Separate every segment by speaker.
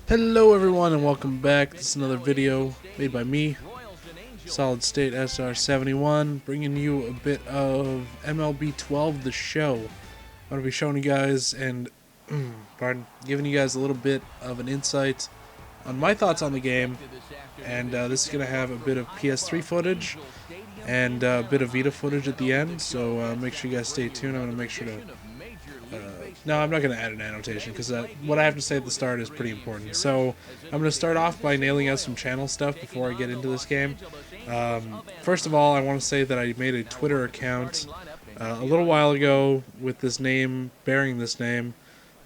Speaker 1: Hello everyone and welcome back. This is another video made by me, Solid State SR71, bringing you a bit of MLB 12 the show. I'm going to be showing you guys and giving you guys a little bit of an insight on my thoughts on the game, and this is going to have a bit of PS3 footage and a bit of Vita footage at the end, so make sure you guys stay tuned. I'm going to make sure to no, I'm not going to add an annotation because what I have to say at the start is pretty important. So I'm going to start off by nailing out some channel stuff before I get into this game. First of all, I want to say that I made a Twitter account a little while ago with this name, bearing this name,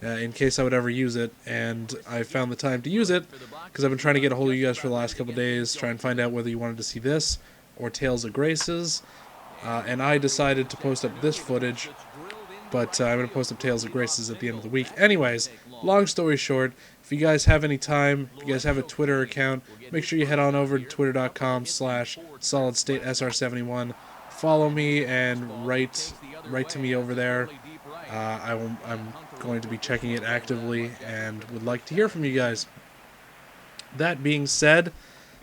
Speaker 1: in case I would ever use it, and I found the time to use it because I've been trying to get a hold of you guys for the last couple of days, try and find out whether you wanted to see this or Tales of Graces, and I decided to post up this footage. But I'm going to post up Tales of Graces at the end of the week. Anyways, long story short, if you guys have any time, if you guys have a Twitter account, make sure you head on over to twitter.com/SolidStateSR71. Follow me and write to me over there. I'm going to be checking it actively and would like to hear from you guys. That being said,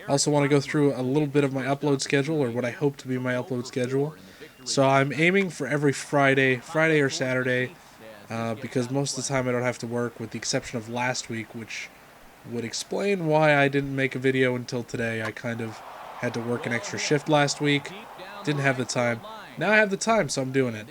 Speaker 1: I also want to go through a little bit of my upload schedule, or what I hope to be my upload schedule. So I'm aiming for every Friday or Saturday, because most of the time I don't have to work, with the exception of last week, which would explain why I didn't make a video until today. I kind of had to work an extra shift last week, didn't have the time. Now I have the time, so I'm doing it.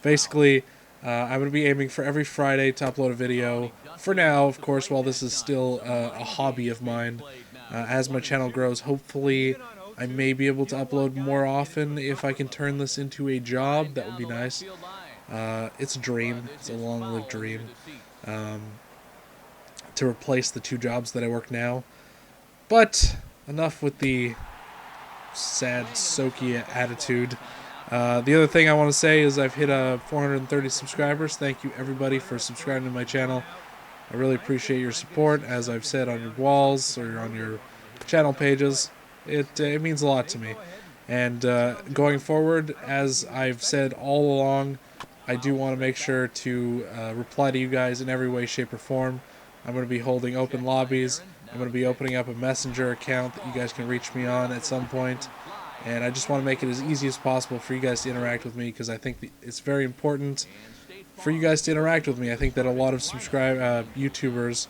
Speaker 1: Basically, I'm going to be aiming for every Friday to upload a video. For now, of course, while this is still a hobby of mine, as my channel grows, hopefully I may be able to upload more often if I can turn this into a job. That would be nice. It's a dream. It's a long-lived dream. To replace the two jobs that I work now. But enough with the sad, soaky attitude. The other thing I want to say is I've hit 430 subscribers. Thank you everybody for subscribing to my channel. I really appreciate your support, as I've said on your walls or on your channel pages. It means a lot to me. And going forward, as I've said all along, I do want to make sure to reply to you guys in every way, shape, or form. I'm going to be holding open lobbies. I'm going to be opening up a messenger account that you guys can reach me on at some point. And I just want to make it as easy as possible for you guys to interact with me, because I think it's very important for you guys to interact with me. I think that a lot of YouTubers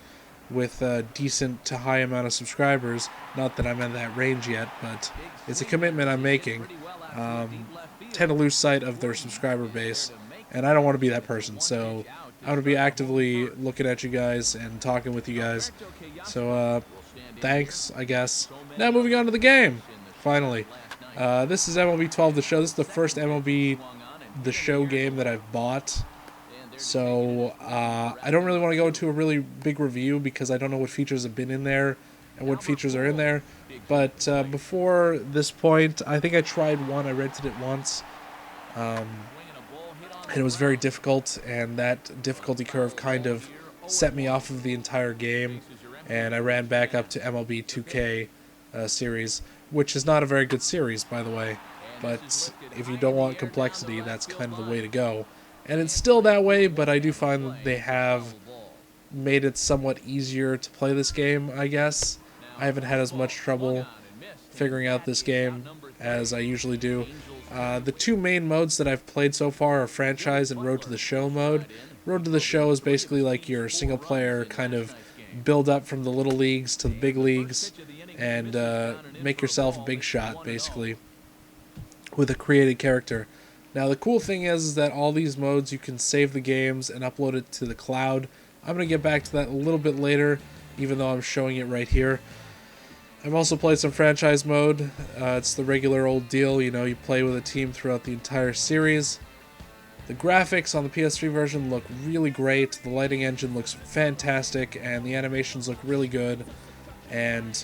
Speaker 1: with a decent to high amount of subscribers, not that I'm in that range yet, but it's a commitment I'm making, tend to lose sight of their subscriber base, and I don't want to be that person. So I'm going to be actively looking at you guys and talking with you guys. So thanks, I guess. Now moving on to the game, finally. This is MLB 12 the show. This is the first MLB the show game that I've bought. So I don't really want to go into a really big review because I don't know what features have been in there and what features are in there. But before this point, I think I tried one. I rented it once, and it was very difficult, and that difficulty curve kind of set me off of the entire game, and I ran back up to MLB 2K series, which is not a very good series, by the way. But if you don't want complexity, that's kind of the way to go. And it's still that way, but I do find that they have made it somewhat easier to play this game, I guess. I haven't had as much trouble figuring out this game as I usually do. The two main modes that I've played so far are Franchise and Road to the Show mode. Road to the Show is basically like your single-player kind of build up from the little leagues to the big leagues and make yourself a big shot, basically, with a created character. Now, the cool thing is that all these modes, you can save the games and upload it to the cloud. I'm going to get back to that a little bit later, even though I'm showing it right here. I've also played some Franchise mode. It's the regular old deal, you know, you play with a team throughout the entire series. The graphics on the PS3 version look really great, the lighting engine looks fantastic, and the animations look really good. And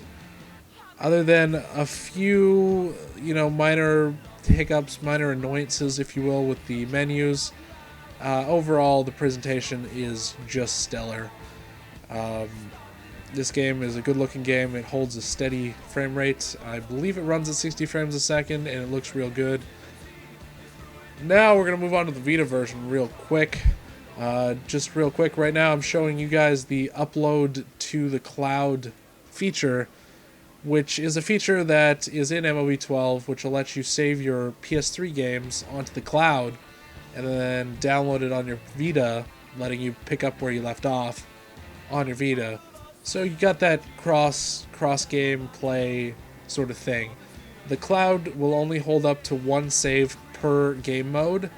Speaker 1: other than a few, you know, minor hiccups, minor annoyances, if you will, with the menus, overall the presentation is just stellar. This game is a good looking game. It holds a steady frame rate. I believe it runs at 60 frames a second, and it looks real good. Now we're going to move on to the Vita version real quick. Just real quick, right now I'm showing you guys the upload to the cloud feature, which is a feature that is in MLB 12, which will let you save your PS3 games onto the cloud and then download it on your Vita, letting you pick up where you left off on your Vita. So you got that cross game play sort of thing. The cloud will only hold up to one save per game mode,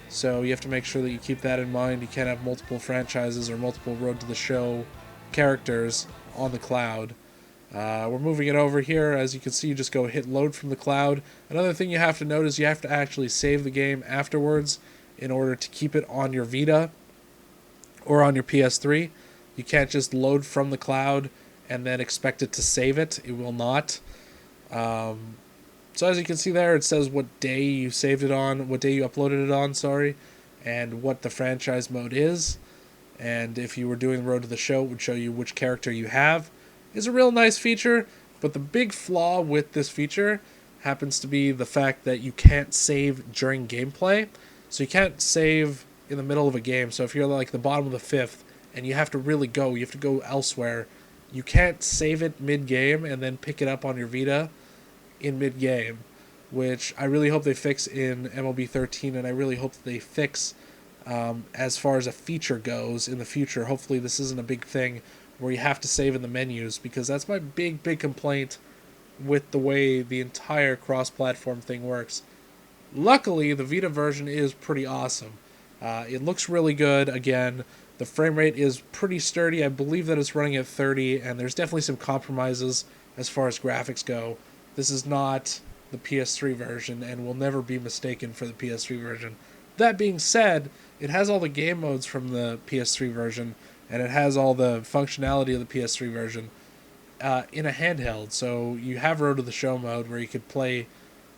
Speaker 1: so you have to make sure that you keep that in mind. You can't have multiple franchises or multiple Road to the Show characters on the cloud. We're moving it over here. As you can see, you just go hit load from the cloud. Another thing you have to note is you have to actually save the game afterwards in order to keep it on your Vita or on your PS3. You can't just load from the cloud and then expect it to save it. It will not. So as you can see there, it says what day you saved it on, what day you uploaded it on, sorry, and what the franchise mode is. And if you were doing the Road to the Show, it would show you which character you have. It's a real nice feature, but the big flaw with this feature happens to be the fact that you can't save during gameplay. So you can't save in the middle of a game. So if you're like the bottom of the fifth and you have to really go, you have to go elsewhere, you can't save it mid-game and then pick it up on your Vita in mid-game, which I really hope they fix in MLB 13, and I really hope that they fix as far as a feature goes in the future. Hopefully this isn't a big thing where you have to save in the menus, because that's my big complaint with the way the entire cross-platform thing works. Luckily, the Vita version is pretty awesome. It looks really good. Again, the frame rate is pretty sturdy. I believe that it's running at 30, and there's definitely some compromises as far as graphics go. This is not the PS3 version and will never be mistaken for the PS3 version. That being said, it has all the game modes from the PS3 version, and it has all the functionality of the PS3 version in a handheld. So you have Road to the Show mode where you could play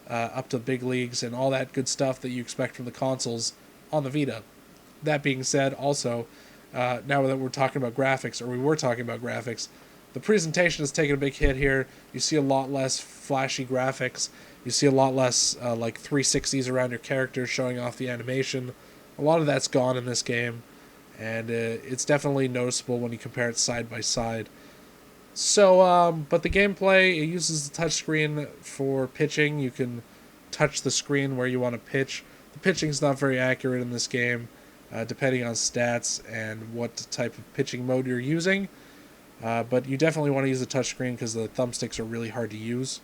Speaker 1: up to big leagues and all that good stuff that you expect from the consoles on the Vita. That being said, also, now that we're talking about graphics, or we were talking about graphics, the presentation has taken a big hit here. You see a lot less flashy graphics. You see a lot less like 360s around your characters showing off the animation. A lot of that's gone in this game, and it's definitely noticeable when you compare it side by side. So, but the gameplay, it uses the touchscreen for pitching. You can touch the screen where you want to pitch. The pitching's not very accurate in this game, depending on stats and what type of pitching mode you're using. But you definitely want to use the touchscreen because the thumbsticks are really hard to use.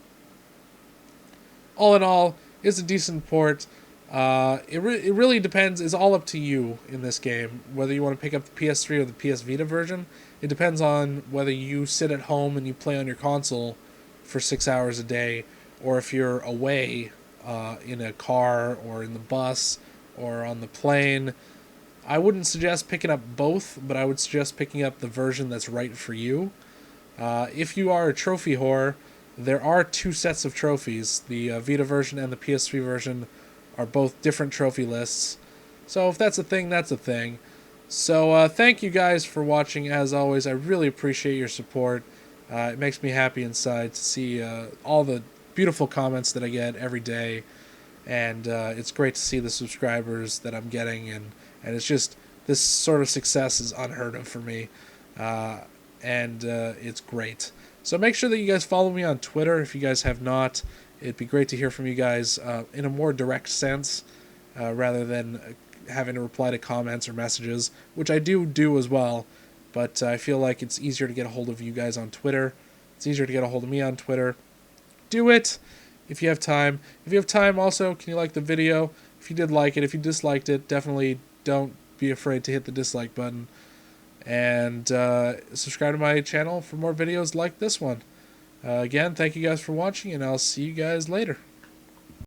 Speaker 1: All in all, it's a decent port. It really depends. It's all up to you in this game, whether you want to pick up the PS3 or the PS Vita version. It depends on whether you sit at home and you play on your console for 6 hours a day, or if you're away in a car or in the bus or on the plane. I wouldn't suggest picking up both, but I would suggest picking up the version that's right for you. If you are a trophy whore, there are two sets of trophies. The Vita version and the PS3 version are both different trophy lists. So if that's a thing, that's a thing. So thank you guys for watching. As always, I really appreciate your support. It makes me happy inside to see all the beautiful comments that I get every day. And it's great to see the subscribers that I'm getting, and it's just, this sort of success is unheard of for me, and it's great. So make sure that you guys follow me on Twitter if you guys have not. It'd be great to hear from you guys in a more direct sense, rather than having to reply to comments or messages, which I do as well, but I feel like it's easier to get a hold of you guys on Twitter. It's easier to get a hold of me on Twitter. Do it if you have time. If you have time, also, can you like the video? If you did like it, if you disliked it, definitely don't be afraid to hit the dislike button. And subscribe to my channel for more videos like this one. Again, thank you guys for watching, and I'll see you guys later.